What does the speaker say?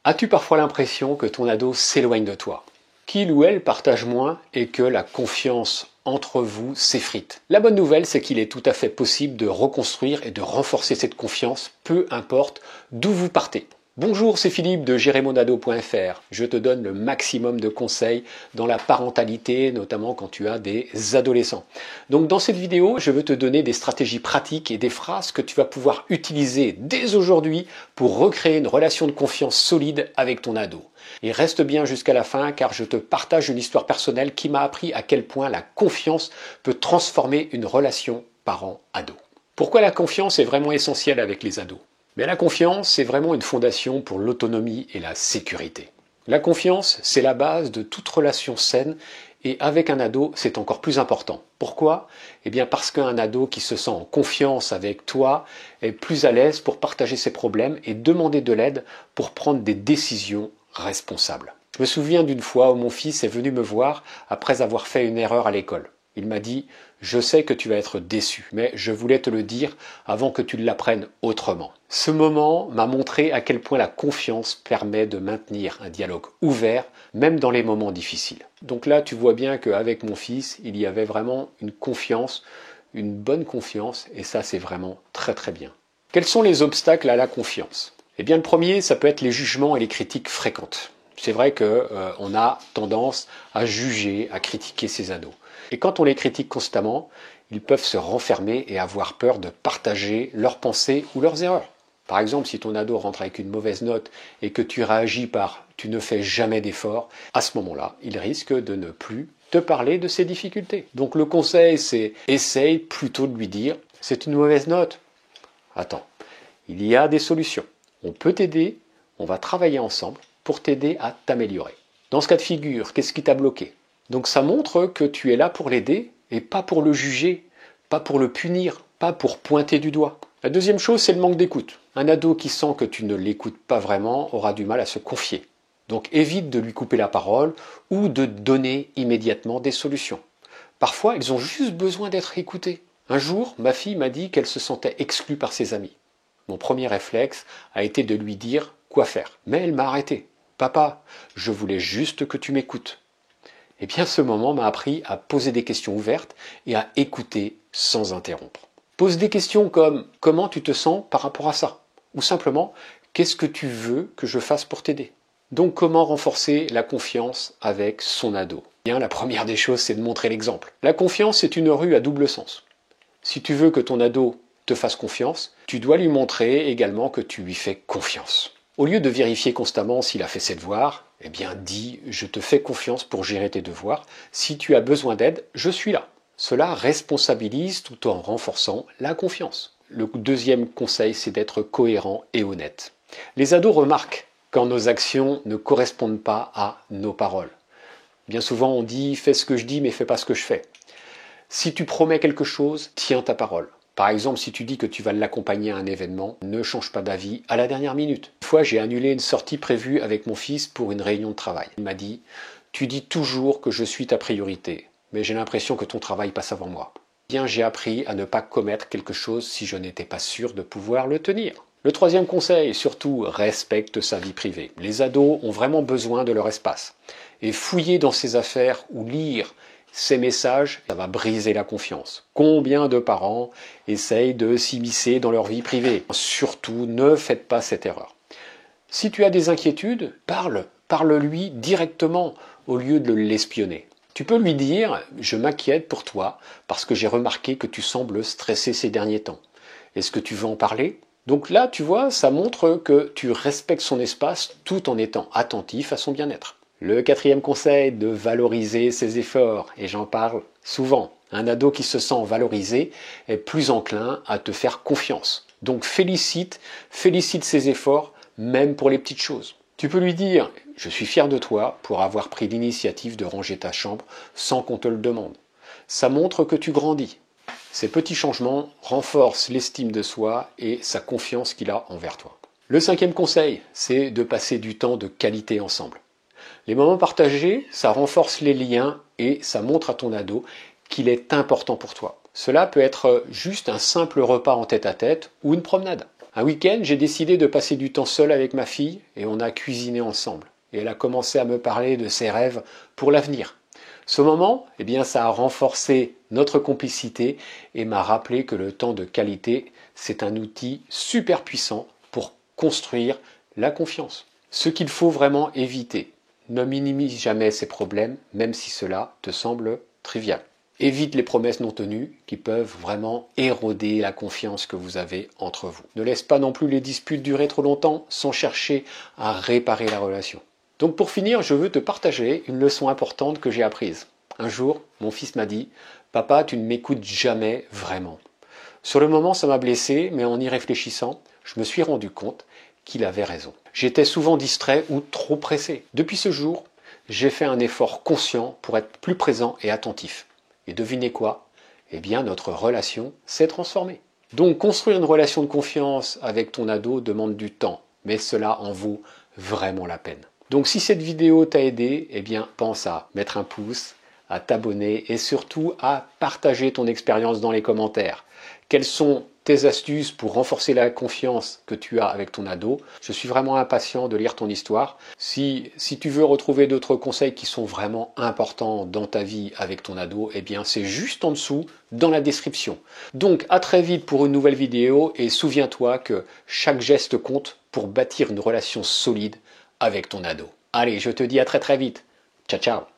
As-tu parfois l'impression que ton ado s'éloigne de toi, qu'il ou elle partage moins et que la confiance entre vous s'effrite? La bonne nouvelle, c'est qu'il est tout à fait possible de reconstruire et de renforcer cette confiance, peu importe d'où vous partez. Bonjour, c'est Philippe de GérerMonAdo.fr. Je te donne le maximum de conseils dans la parentalité, notamment quand tu as des adolescents. Donc dans cette vidéo, je veux te donner des stratégies pratiques et des phrases que tu vas pouvoir utiliser dès aujourd'hui pour recréer une relation de confiance solide avec ton ado. Et reste bien jusqu'à la fin car je te partage une histoire personnelle qui m'a appris à quel point la confiance peut transformer une relation parent-ado. Pourquoi la confiance est vraiment essentielle avec les ados? Mais la confiance, c'est vraiment une fondation pour l'autonomie et la sécurité. La confiance, c'est la base de toute relation saine et avec un ado, c'est encore plus important. Pourquoi? Eh bien parce qu'un ado qui se sent en confiance avec toi est plus à l'aise pour partager ses problèmes et demander de l'aide pour prendre des décisions responsables. Je me souviens d'une fois où mon fils est venu me voir après avoir fait une erreur à l'école. Il m'a dit « Je sais que tu vas être déçu, mais je voulais te le dire avant que tu l'apprennes autrement. » Ce moment m'a montré à quel point la confiance permet de maintenir un dialogue ouvert, même dans les moments difficiles. Donc là, tu vois bien qu'avec mon fils, il y avait vraiment une confiance, une bonne confiance, et ça, c'est vraiment très très bien. Quels sont les obstacles à la confiance? Eh bien, le premier, ça peut être les jugements et les critiques fréquentes. C'est vrai qu'on a tendance à juger, à critiquer ses ados. Et quand on les critique constamment, ils peuvent se renfermer et avoir peur de partager leurs pensées ou leurs erreurs. Par exemple, si ton ado rentre avec une mauvaise note et que tu réagis par « tu ne fais jamais d'efforts », à ce moment-là, il risque de ne plus te parler de ses difficultés. Donc le conseil, c'est essaye plutôt de lui dire « c'est une mauvaise note ». Attends, il y a des solutions. On peut t'aider, on va travailler ensemble pour t'aider à t'améliorer. Dans ce cas de figure, qu'est-ce qui t'a bloqué? Donc ça montre que tu es là pour l'aider et pas pour le juger, pas pour le punir, pas pour pointer du doigt. La deuxième chose, c'est le manque d'écoute. Un ado qui sent que tu ne l'écoutes pas vraiment aura du mal à se confier. Donc évite de lui couper la parole ou de donner immédiatement des solutions. Parfois, ils ont juste besoin d'être écoutés. Un jour, ma fille m'a dit qu'elle se sentait exclue par ses amis. Mon premier réflexe a été de lui dire quoi faire. Mais elle m'a arrêté. Papa, je voulais juste que tu m'écoutes. Eh bien, ce moment m'a appris à poser des questions ouvertes et à écouter sans interrompre. Pose des questions comme « Comment tu te sens par rapport à ça ?» ou simplement « Qu'est-ce que tu veux que je fasse pour t'aider ?» Donc, comment renforcer la confiance avec son ado? Bien, la première des choses, c'est de montrer l'exemple. La confiance, c'est une rue à double sens. Si tu veux que ton ado te fasse confiance, tu dois lui montrer également que tu lui fais confiance. Au lieu de vérifier constamment s'il a fait ses devoirs, eh bien dis « je te fais confiance pour gérer tes devoirs. Si tu as besoin d'aide, je suis là ». Cela responsabilise tout en renforçant la confiance. Le deuxième conseil, c'est d'être cohérent et honnête. Les ados remarquent quand nos actions ne correspondent pas à nos paroles. Bien souvent, on dit « fais ce que je dis, mais fais pas ce que je fais ». Si tu promets quelque chose, tiens ta parole. Par exemple, si tu dis que tu vas l'accompagner à un événement, ne change pas d'avis à la dernière minute. Une fois, j'ai annulé une sortie prévue avec mon fils pour une réunion de travail. Il m'a dit « Tu dis toujours que je suis ta priorité, mais j'ai l'impression que ton travail passe avant moi. » Bien, j'ai appris à ne pas commettre quelque chose si je n'étais pas sûr de pouvoir le tenir. Le troisième conseil, surtout, respecte sa vie privée. Les ados ont vraiment besoin de leur espace. Et fouiller dans ses affaires ou lire ces messages, ça va briser la confiance. Combien de parents essayent de s'immiscer dans leur vie privée? Surtout, ne faites pas cette erreur. Si tu as des inquiétudes, parle-lui directement au lieu de l'espionner. Tu peux lui dire « Je m'inquiète pour toi parce que j'ai remarqué que tu sembles stressé ces derniers temps. Est-ce que tu veux en parler ?» Donc là, tu vois, ça montre que tu respectes son espace tout en étant attentif à son bien-être. Le quatrième conseil, de valoriser ses efforts, et j'en parle souvent. Un ado qui se sent valorisé est plus enclin à te faire confiance. Donc félicite ses efforts, même pour les petites choses. Tu peux lui dire « Je suis fier de toi pour avoir pris l'initiative de ranger ta chambre sans qu'on te le demande. » Ça montre que tu grandis. Ces petits changements renforcent l'estime de soi et sa confiance qu'il a envers toi. Le cinquième conseil, c'est de passer du temps de qualité ensemble. Les moments partagés, ça renforce les liens et ça montre à ton ado qu'il est important pour toi. Cela peut être juste un simple repas en tête-à-tête ou une promenade. Un week-end, j'ai décidé de passer du temps seul avec ma fille et on a cuisiné ensemble. Et elle a commencé à me parler de ses rêves pour l'avenir. Ce moment, eh bien, ça a renforcé notre complicité et m'a rappelé que le temps de qualité, c'est un outil super puissant pour construire la confiance. Ce qu'il faut vraiment éviter, ne minimise jamais ces problèmes, même si cela te semble trivial. Évite les promesses non tenues qui peuvent vraiment éroder la confiance que vous avez entre vous. Ne laisse pas non plus les disputes durer trop longtemps sans chercher à réparer la relation. Donc pour finir, je veux te partager une leçon importante que j'ai apprise. Un jour, mon fils m'a dit « Papa, tu ne m'écoutes jamais vraiment ». Sur le moment, ça m'a blessé, mais en y réfléchissant, je me suis rendu compte qu'il avait raison. J'étais souvent distrait ou trop pressé. Depuis ce jour, j'ai fait un effort conscient pour être plus présent et attentif. Et devinez quoi? Eh bien, notre relation s'est transformée. Donc, construire une relation de confiance avec ton ado demande du temps, mais cela en vaut vraiment la peine. Donc, si cette vidéo t'a aidé, eh bien, pense à mettre un pouce, à t'abonner et surtout à partager ton expérience dans les commentaires. Quelles sont tes astuces pour renforcer la confiance que tu as avec ton ado? Je suis vraiment impatient de lire ton histoire. Si tu veux retrouver d'autres conseils qui sont vraiment importants dans ta vie avec ton ado, eh bien c'est juste en dessous dans la description. Donc à très vite pour une nouvelle vidéo et souviens-toi que chaque geste compte pour bâtir une relation solide avec ton ado. Allez, je te dis à très vite. Ciao, ciao.